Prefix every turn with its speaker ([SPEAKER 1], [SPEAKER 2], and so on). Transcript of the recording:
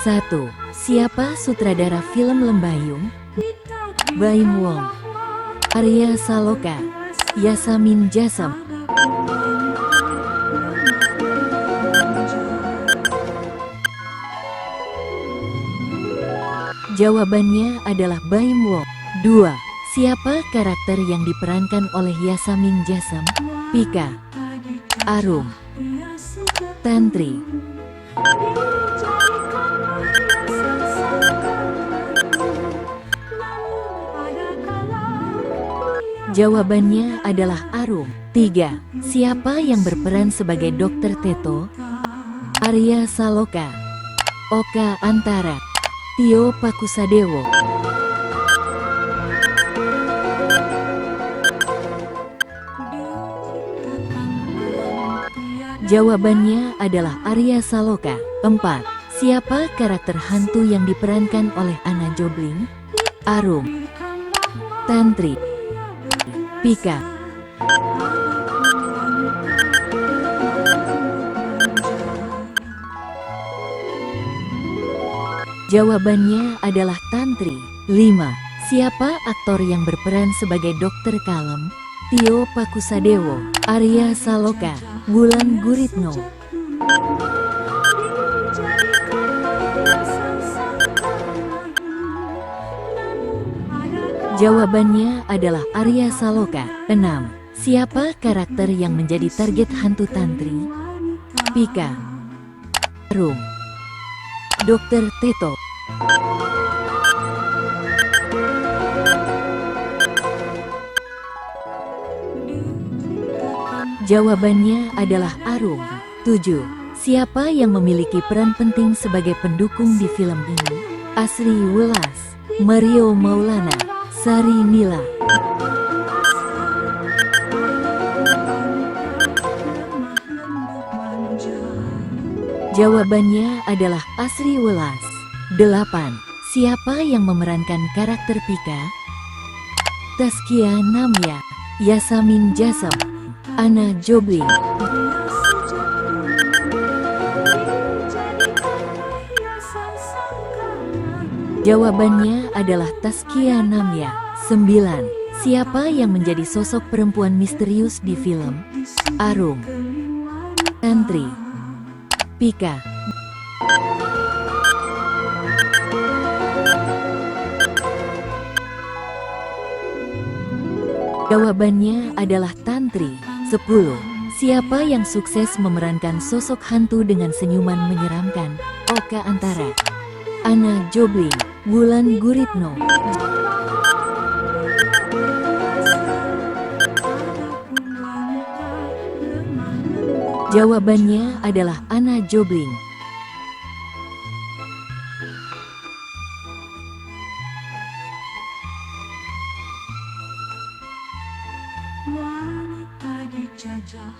[SPEAKER 1] 1. Siapa sutradara film Lembayung? Baim Wong, Arya Saloka, Yasamin Jasam. Jawabannya adalah Baim Wong. 2. Siapa karakter yang diperankan oleh Yasamin Jasam? Pika, Arum, Tantri. Jawabannya adalah Arum. 3. Siapa yang berperan sebagai Dr. Teto? Arya Saloka, Oka Antara, Tio Pakusadewo. Jawabannya adalah Arya Saloka. 4. Siapa karakter hantu yang diperankan oleh Anna Jobling? Arum, Tantri, Pika. Jawabannya adalah Tantri. 5. Siapa aktor yang berperan sebagai Dr. Kalem? Tio Pakusadewo, Arya Saloka, Wulan Guritno. Jawabannya adalah Arya Saloka. 6. Siapa karakter yang menjadi target hantu Tantri? Pika, Arum, Dr. Teto. Jawabannya adalah Arum. 7. Siapa yang memiliki peran penting sebagai pendukung di film ini? Asri Welas, Mario Maulana, Sari Nila. Jawabannya adalah Asri Welas. 8. Siapa yang memerankan karakter Pika? Taskia Namya, Yasamin Jasam, Anna Jobling. Jawabannya adalah Taskia Namya. 9. Siapa yang menjadi sosok perempuan misterius di film? Arum, Tantri, Pika. Jawabannya adalah Tantri. 10. Siapa yang sukses memerankan sosok hantu dengan senyuman menyeramkan? Oka Antara, Anna Jobling, Wulan Guritno. Jawabannya adalah Anna Jobling.
[SPEAKER 2] Wanita dijajah.